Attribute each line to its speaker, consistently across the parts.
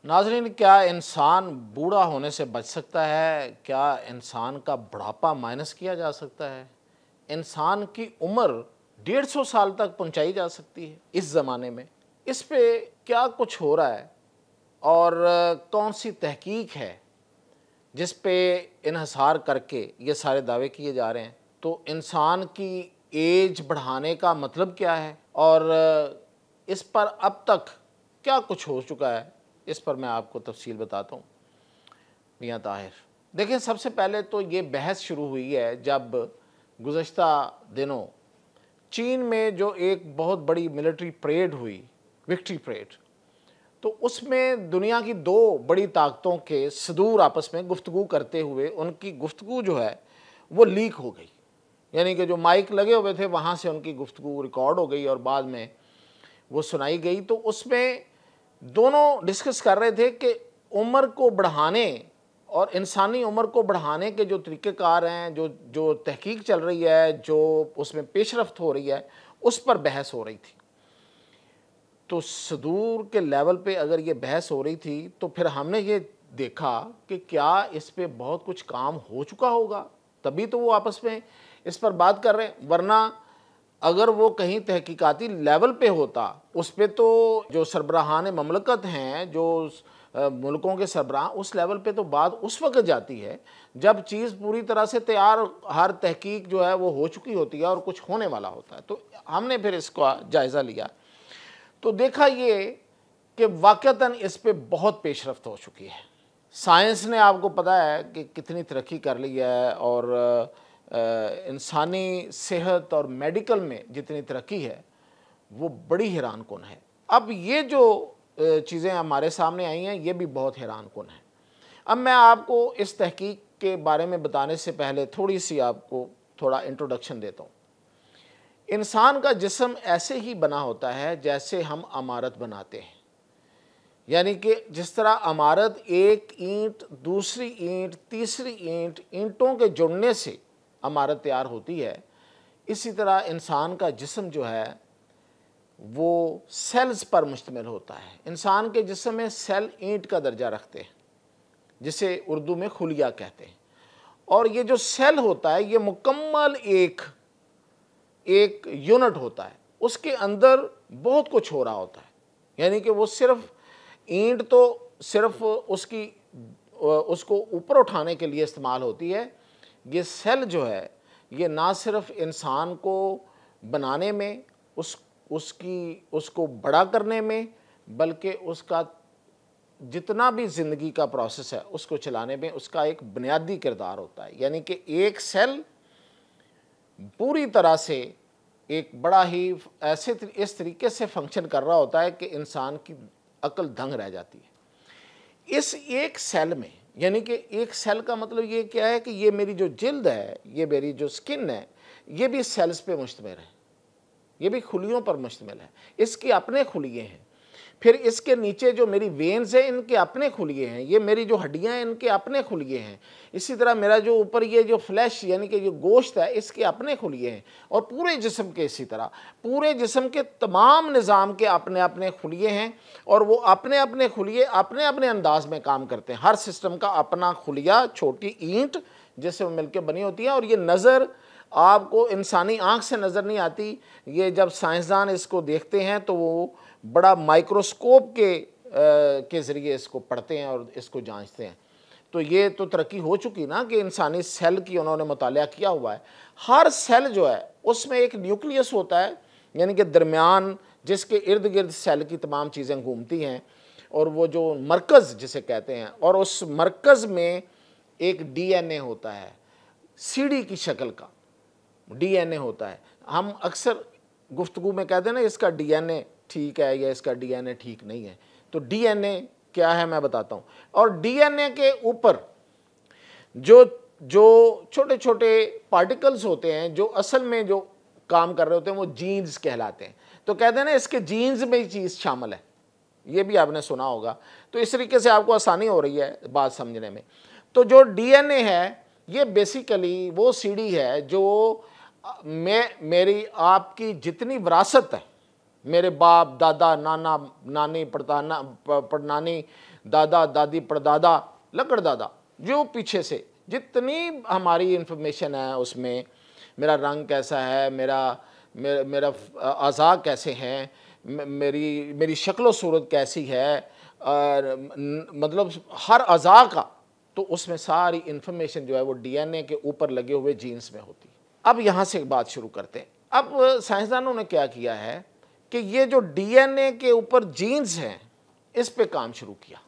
Speaker 1: नाज़रीन, क्या इंसान बूढ़ा होने से बच सकता है? क्या इंसान का बुढ़ापा माइनस किया जा सकता है? इंसान की उम्र 150 साल तक पहुंचाई जा सकती है इस ज़माने में? इस पे क्या कुछ हो रहा है और कौन सी तहकीक है जिस पे इन्हिसार करके ये सारे दावे किए जा रहे हैं? तो इंसान की एज बढ़ाने का मतलब क्या है और इस पर अब तक क्या कुछ हो चुका है, इस पर मैं आपको तफसील बताता हूँ। मियाँ ताहिर, देखिए, सबसे पहले तो ये बहस शुरू हुई है जब गुज़श्ता दिनों चीन में जो एक बहुत बड़ी मिलिट्री परेड हुई, विक्ट्री परेड, तो उसमें दुनिया की दो बड़ी ताकतों के सदूर आपस में गुफ्तगू करते हुए उनकी गुफ्तगू जो है वो लीक हो गई। यानी कि जो माइक लगे हुए थे वहाँ से उनकी गुफ्तगू रिकॉर्ड हो गई और बाद में वो सुनाई गई। तो उसमें दोनों डिस्कस कर रहे थे कि उम्र को बढ़ाने और इंसानी उम्र को बढ़ाने के जो तरीक़ेकार हैं, जो जो तहकीक चल रही है, जो उसमें पेशरफ्त हो रही है, उस पर बहस हो रही थी। तो सदूर के लेवल पे अगर ये बहस हो रही थी तो फिर हमने ये देखा कि क्या इस पे बहुत कुछ काम हो चुका होगा, तभी तो वो आपस में इस पर बात कर रहे हैं। वरना अगर वो कहीं तहकीकाती लेवल पे होता, उस पे तो जो सरबराहान ममलकत हैं, जो मुल्कों के सरबराह, उस लेवल पे तो बात उस वक्त जाती है जब चीज़ पूरी तरह से तैयार, हर तहकीक जो है वो हो चुकी होती है और कुछ होने वाला होता है। तो हमने फिर इसका जायज़ा लिया तो देखा ये कि वाक़तन इस पे बहुत पेशरफ्त हो चुकी है। साइंस ने, आपको पता है कि कितनी तरक्की कर ली है और इंसानी सेहत और मेडिकल में जितनी तरक्की है वो बड़ी हैरान कुन है। अब ये जो चीज़ें हमारे सामने आई हैं ये भी बहुत हैरान कुन है। अब मैं आपको इस तहकीक के बारे में बताने से पहले थोड़ी सी आपको थोड़ा इंट्रोडक्शन देता हूँ। इंसान का जिस्म ऐसे ही बना होता है जैसे हम इमारत बनाते हैं। यानी कि जिस तरह इमारत एक ईंट, दूसरी ईंट, तीसरी ईंट, ईंटों के जुड़ने से इमारत तैयार होती है, इसी तरह इंसान का जिस्म जो है वो सेल्स पर मुश्तमिल होता है। इंसान के जिस्म में सेल ईंट का दर्जा रखते हैं, जिसे उर्दू में खुलिया कहते हैं। और ये जो सेल होता है ये मुकम्मल एक यूनिट होता है, उसके अंदर बहुत कुछ हो रहा होता है। यानी कि वो सिर्फ ईंट तो सिर्फ उसको ऊपर उठाने के लिए इस्तेमाल होती है। ये सेल जो है ये ना सिर्फ इंसान को बनाने में, उसको बड़ा करने में, बल्कि उसका जितना भी ज़िंदगी का प्रोसेस है उसको चलाने में उसका एक बुनियादी किरदार होता है। यानी कि एक सेल पूरी तरह से एक बड़ा ही इस तरीके से फंक्शन कर रहा होता है कि इंसान की अक्ल दंग रह जाती है इस एक सेल में। यानी कि एक सेल का मतलब ये क्या है कि ये मेरी जो जिल्द है, ये मेरी जो स्किन है, ये भी सेल्स पे मुश्तमिल है, ये भी खुलियों पर मुश्तमिल है। इसके अपने खुलिये हैं। फिर इसके नीचे जो मेरी वेन्स हैं इनके अपने खुलिये हैं, ये मेरी जो हड्डियां हैं इनके अपने खुलिये हैं। इसी तरह मेरा जो ऊपर ये जो फ्लैश यानी कि जो गोश्त है इसके अपने खुलिये हैं। और पूरे जिस्म के इसी तरह पूरे जिस्म के तमाम निज़ाम के अपने अपने खुलिये हैं और वो अपने अपने खुलिये अपने अपने अंदाज में काम करते हैं। हर सिस्टम का अपना खुलिया, छोटी ईंट जिससे वो मिलकर बनी होती है। और ये नज़र आपको इंसानी आँख से नज़र नहीं आती, ये जब साइंसदान इसको देखते हैं तो वो बड़ा माइक्रोस्कोप के ज़रिए इसको पढ़ते हैं और इसको जांचते हैं। तो ये तो तरक्की हो चुकी ना कि इंसानी सेल की उन्होंने मुताला किया हुआ है। हर सेल जो है उसमें एक न्यूक्लियस होता है, यानी कि दरमियान जिसके इर्द गिर्द सेल की तमाम चीज़ें घूमती हैं, और वो जो मरकज़ जिसे कहते हैं, और उस मरकज़ में एक डीएनए होता है, सीढ़ी की शक्ल का डीएनए होता है। हम अक्सर गुफ्तगू में कहते हैं ना इसका डीएनए ठीक है या इसका डीएनए ठीक नहीं है। तो डीएनए क्या है मैं बताता हूँ। और डीएनए के ऊपर जो जो छोटे छोटे पार्टिकल्स होते हैं जो असल में जो काम कर रहे होते हैं वो जीन्स कहलाते हैं। तो कहते हैं ना इसके जीन्स में ही चीज़ शामिल है, ये भी आपने सुना होगा। तो इस तरीके से आपको आसानी हो रही है बात समझने में। तो जो डीएनए है ये बेसिकली वो सीढ़ी है जो मेरी आपकी जितनी विरासत है, मेरे बाप दादा, नाना नानी, पड़नानी, दादा दादी परदादा लकड़ दादा, जो पीछे से जितनी हमारी इंफॉर्मेशन है उसमें, मेरा रंग कैसा है, मेरा अज़ा कैसे हैं, मेरी शक्ल सूरत कैसी है, मतलब हर अज़ा का, तो उसमें सारी इंफॉर्मेशन जो है वो डीएनए के ऊपर लगे हुए जीन्स में होती है। अब यहाँ से एक बात शुरू करते हैं। अब साइंसदानों ने क्या किया है कि ये जो डीएनए के ऊपर जीन्स हैं इस पे काम शुरू किया।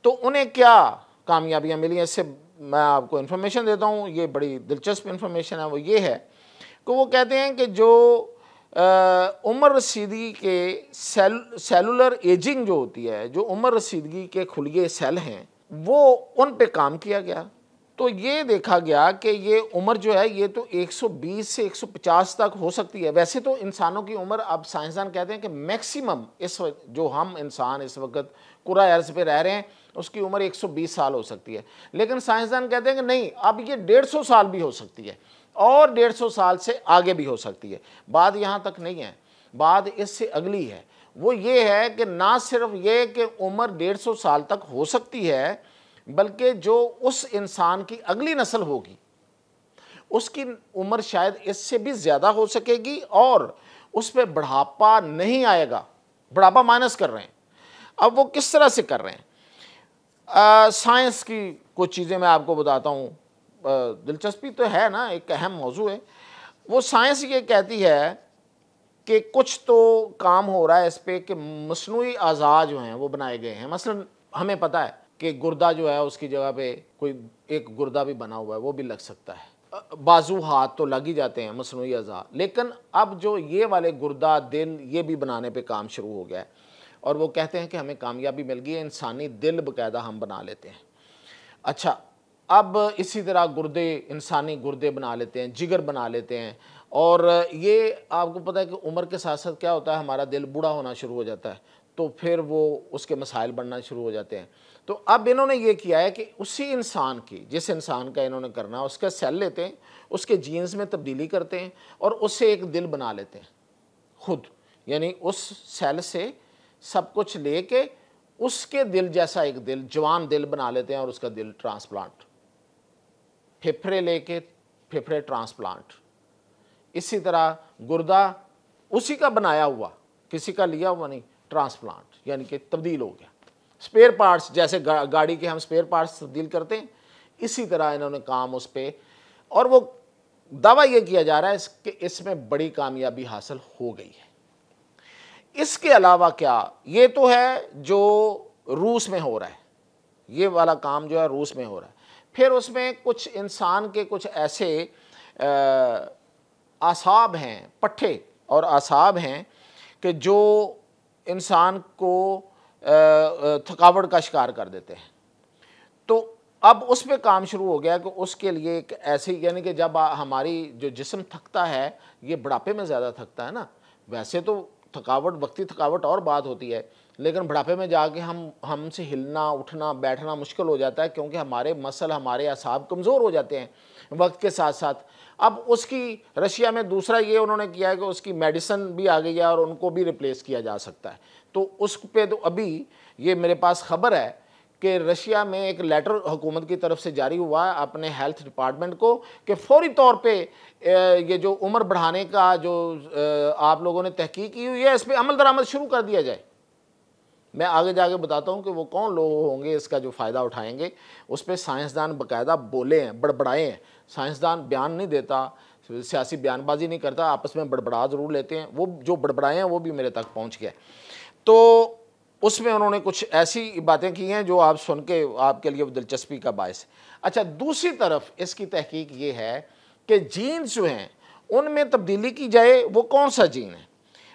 Speaker 1: तो उन्हें क्या कामयाबियां मिली, इससे मैं आपको इन्फॉर्मेशन देता हूँ, ये बड़ी दिलचस्प इन्फॉर्मेशन है। वो ये है कि वो कहते हैं कि जो उम्र रसीदगी के सेलुलर एजिंग जो होती है, जो उम्र रसीदगी के खुलिए सेल हैं, वो उन पे काम किया गया। तो ये देखा गया कि ये उम्र जो है ये तो 120 से 150 तक हो सकती है। वैसे तो इंसानों की उम्र, अब साइंसदान कहते हैं कि मैक्सिमम इस जो हम इंसान इस वक्त कुरा अर्ज़ पे रह रहे हैं उसकी उम्र 120 साल हो सकती है, लेकिन साइंसदान कहते हैं कि नहीं, अब ये 150 साल भी हो सकती है और 150 साल से आगे भी हो सकती है। बात यहाँ तक नहीं है, बात इससे अगली है। वो ये है कि ना सिर्फ ये कि उम्र 150 साल तक हो सकती है, बल्कि जो उस इंसान की अगली नस्ल होगी उसकी उम्र शायद इससे भी ज़्यादा हो सकेगी और उस पर बुढ़ापा नहीं आएगा। बुढ़ापा माइनस कर रहे हैं। अब वो किस तरह से कर रहे हैं? साइंस की कुछ चीज़ें मैं आपको बताता हूँ, दिलचस्पी तो है ना, एक अहम मौजू है। वो साइंस ये कहती है कि कुछ तो काम हो रहा है इस पर कि मसनूई अज़ा जो हैं वो बनाए गए हैं। मसलन हमें पता है कि गुर्दा जो है उसकी जगह पे कोई एक गुर्दा भी बना हुआ है, वो भी लग सकता है। बाजू हाथ तो लग ही जाते हैं मसनूई अज़ा, लेकिन अब जो ये वाले गुर्दा दिल ये भी बनाने पे काम शुरू हो गया है और वो कहते हैं कि हमें कामयाबी मिल गई है, इंसानी दिल बाकायदा हम बना लेते हैं। अच्छा, अब इसी तरह गुर्दे, इंसानी गुर्दे बना लेते हैं, जिगर बना लेते हैं। और ये आपको पता है कि उम्र के साथ साथ क्या होता है, हमारा दिल बूढ़ा होना शुरू हो जाता है, तो फिर वो उसके मसाइल बढ़ना शुरू हो जाते हैं। तो अब इन्होंने ये किया है कि उसी इंसान की, जिस इंसान का इन्होंने करना है, उसका सेल लेते हैं, उसके जीन्स में तब्दीली करते हैं और उससे एक दिल बना लेते हैं खुद, यानी उस सेल से सब कुछ लेके उसके दिल जैसा एक दिल, जवान दिल बना लेते हैं और उसका दिल ट्रांसप्लांट, फेफड़े लेके फेफड़े ट्रांसप्लांट। इसी तरह गुर्दा उसी का बनाया हुआ, किसी का लिया हुआ नहीं, ट्रांसप्लांट, यानी कि तब्दील हो गया। स्पेयर पार्ट्स, जैसे गाड़ी के हम स्पेयर पार्ट्स तब्दील करते हैं, इसी तरह इन्होंने काम उस पर, और वो दावा ये किया जा रहा है कि इसमें बड़ी कामयाबी हासिल हो गई है। इसके अलावा क्या, ये तो है जो रूस में हो रहा है, ये वाला काम जो है रूस में हो रहा है। फिर उसमें कुछ इंसान के कुछ ऐसे आसाब हैं, पट्टे और आसाब हैं कि जो इंसान को थकावट का शिकार कर देते हैं। तो अब उस पर काम शुरू हो गया कि उसके लिए एक ऐसी, यानी कि जब हमारी जो जिस्म थकता है, ये बुढ़ापे में ज़्यादा थकता है ना, वैसे तो थकावट, वक्ती थकावट और बात होती है, लेकिन बुढ़ापे में जाके हमसे हिलना उठना बैठना मुश्किल हो जाता है, क्योंकि हमारे मसल, हमारे असाब कमज़ोर हो जाते हैं वक्त के साथ साथ। अब उसकी रशिया में दूसरा ये उन्होंने किया है कि उसकी मेडिसिन भी आ गई है और उनको भी रिप्लेस किया जा सकता है। तो उस पे तो अभी ये मेरे पास ख़बर है कि रशिया में एक लेटर हुकूमत की तरफ से जारी हुआ है अपने हेल्थ डिपार्टमेंट को कि फौरी तौर पे ये जो उम्र बढ़ाने का जो आप लोगों ने तहकीक की हुई है, इस पर अमल दरामद शुरू कर दिया जाए। मैं आगे जाके बताता हूँ कि वो कौन लोग होंगे इसका जो फ़ायदा उठाएंगे। उस पर साइंसदान बाकायदा बोले हैं, बड़बड़ाए हैं। साइंसदान बयान नहीं देता, सियासी बयानबाजी नहीं करता, आपस में बड़बड़ा ज़रूर लेते हैं। वो जो बड़बड़ाए हैं वो भी मेरे तक पहुँच गया। तो उसमें उन्होंने कुछ ऐसी बातें की हैं जो आप सुन के आपके लिए दिलचस्पी का बायस है। अच्छा, दूसरी तरफ इसकी तहकीक ये है कि जीन्स जो हैं उनमें तब्दीली की जाए। वो कौन सा जीन है?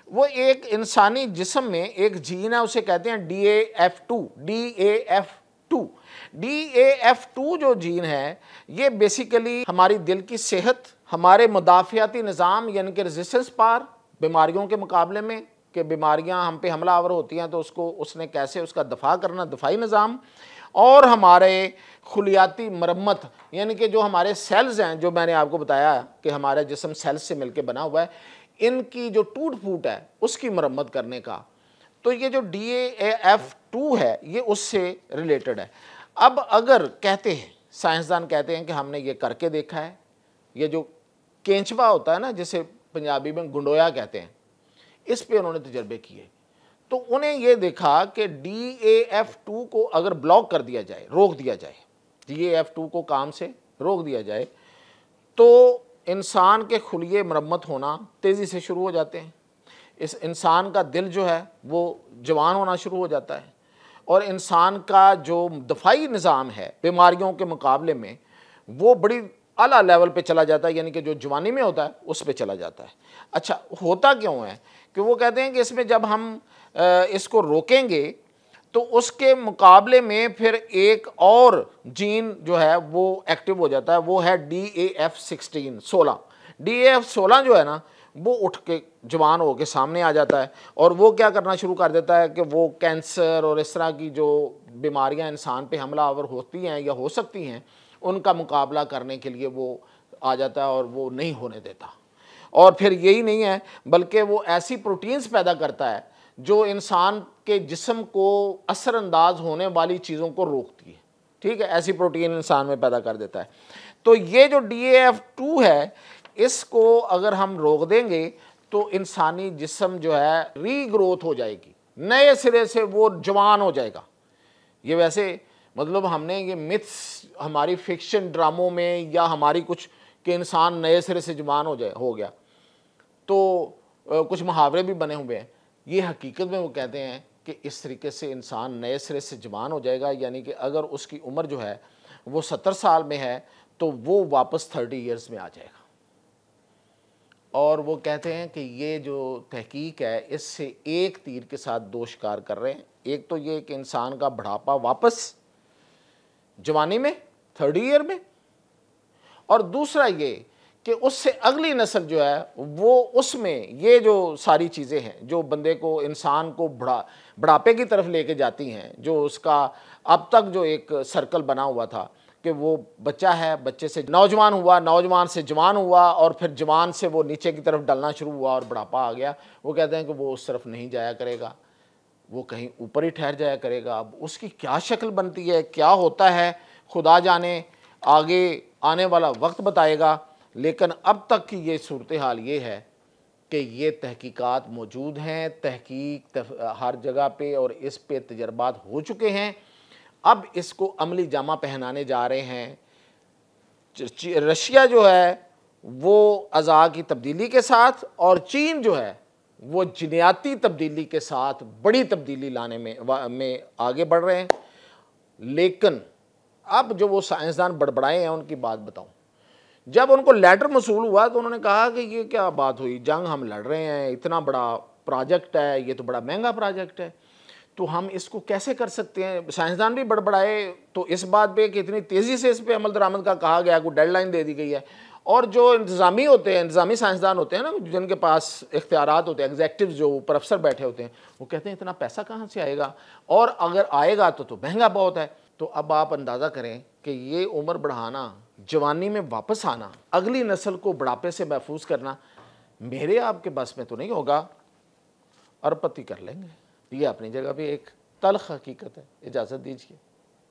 Speaker 1: वो एक इंसानी जिस्म में एक जीन है, उसे कहते हैं DAF2। DAF2 जो जीन है ये बेसिकली हमारी दिल की सेहत, हमारे मुदाफ़ियाती निज़ाम यानी कि रेजिस्टेंस पावर, बीमारियों के मुकाबले में कि बीमारियां हम पे हमला आवर होती हैं तो उसने कैसे उसका दफ़ा करना, दफ़ाई निज़ाम, और हमारे खुलियाती मरम्मत यानी कि जो हमारे सेल्स हैं, जो मैंने आपको बताया कि हमारा जिस्म सेल्स से मिलकर बना हुआ है, इनकी जो टूट फूट है उसकी मरम्मत करने का। तो ये जो DAF2 है ये उससे रिलेटेड है। अब अगर कहते हैं, साइंसदान कहते हैं कि हमने ये करके देखा है, ये जो केंचवा होता है ना, जिसे पंजाबी में गुंडोया कहते हैं, इस पे उन्होंने तजर्बे किए, तो उन्हें ये देखा कि DAF2 को अगर ब्लॉक कर दिया जाए, रोक दिया जाए, DAF2 को काम से रोक दिया जाए, तो इंसान के खुलिये मरम्मत होना तेज़ी से शुरू हो जाते हैं। इस इंसान का दिल जो है वो जवान होना शुरू हो जाता है, और इंसान का जो दफ़ाई निज़ाम है बीमारियों के मुकाबले में वो बड़ी आला लेवल पे चला जाता है, यानी कि जो जवानी में होता है उस पे चला जाता है। अच्छा, होता क्यों है कि वो कहते हैं कि इसमें जब हम इसको रोकेंगे तो उसके मुकाबले में फिर एक और जीन जो है वो एक्टिव हो जाता है, वो है DAF16 DAF16 जो है ना, वो उठ के जवान हो के सामने आ जाता है, और वो क्या करना शुरू कर देता है कि वो कैंसर और इस तरह की जो बीमारियां इंसान पे हमलावर होती हैं या हो सकती हैं, उनका मुकाबला करने के लिए वो आ जाता है और वो नहीं होने देता। और फिर यही नहीं है, बल्कि वो ऐसी प्रोटीन्स पैदा करता है जो इंसान के जिस्म को असरअंदाज होने वाली चीज़ों को रोकती है। ठीक है, ऐसी प्रोटीन इंसान में पैदा कर देता है। तो ये जो DAF2 है, इसको अगर हम रोक देंगे तो इंसानी जिस्म जो है रीग्रोथ हो जाएगी, नए सिरे से वो जवान हो जाएगा। ये वैसे मतलब हमने ये मिथ्स हमारी फिक्शन ड्रामों में या हमारी कुछ कि इंसान नए सिरे से जवान हो गया, तो कुछ मुहावरे भी बने हुए हैं। ये हकीकत में वो कहते हैं कि इस तरीके से इंसान नए सिरे से जवान हो जाएगा, यानी कि अगर उसकी उम्र जो है वो 70 साल में है तो वो वापस 30 ईयर्स में आ जाएगा। और वो कहते हैं कि ये जो तहकीक है, इससे एक तीर के साथ दो शिकार कर रहे हैं। एक तो ये कि इंसान का बुढ़ापा वापस जवानी में 30 ईयर में, और दूसरा ये कि उससे अगली नस्ल जो है वो उसमें ये जो सारी चीज़ें हैं जो बंदे को, इंसान को बुढ़ापे की तरफ लेके जाती हैं, जो उसका अब तक जो एक सर्कल बना हुआ था कि वो बच्चा है, बच्चे से नौजवान हुआ, नौजवान से जवान हुआ, और फिर जवान से वो नीचे की तरफ डलना शुरू हुआ और बुढ़ापा आ गया। वो कहते हैं कि वो उस तरफ नहीं जाया करेगा, वो कहीं ऊपर ही ठहर जाया करेगा। अब उसकी क्या शक्ल बनती है, क्या होता है, खुदा जाने, आगे आने वाला वक्त बताएगा। लेकिन अब तक की ये सूरत हाल ये है कि ये तहकीकात मौजूद हैं, तहकीक हर जगह पे, और इस पे तजर्बात हो चुके हैं। अब इसको अमली जामा पहनाने जा रहे हैं। रशिया जो है वो अज़ा की तब्दीली के साथ, और चीन जो है वो जीनियाती तब्दीली के साथ बड़ी तब्दीली लाने में आगे बढ़ रहे हैं। लेकिन अब जो वो साइंसदान बड़बड़ाए हैं, उनकी बात बताऊं, जब उनको लेटर मसूल हुआ तो उन्होंने कहा कि ये क्या बात हुई, जंग हम लड़ रहे हैं, इतना बड़ा प्रोजेक्ट है, ये तो बड़ा महंगा प्रोजेक्ट है, तो हम इसको कैसे कर सकते हैं। साइंसदान भी बड़बड़ाए तो इस बात पे कि इतनी तेज़ी से इस पर अमल दरामद का कहा गया, कोई डेडलाइन दे दी गई है। और जो इंतज़ामी होते हैं, इंतज़ामी साइंसदान होते हैं ना, जिनके पास इख्तियारात होते हैं, एग्जेक्टिव जो ऊपर अफसर बैठे होते हैं, वो कहते हैं इतना पैसा कहाँ से आएगा, और अगर आएगा तो महंगा बहुत है। तो अब आप अंदाज़ा करें कि ये उम्र बढ़ाना, जवानी में वापस आना, अगली नस्ल को बुढ़ापे से महफूज करना, मेरे आपके बस में तो नहीं होगा। अरबपति कर लेंगे। ये अपनी जगह पे एक तल्ख हकीकत है। इजाज़त दीजिए।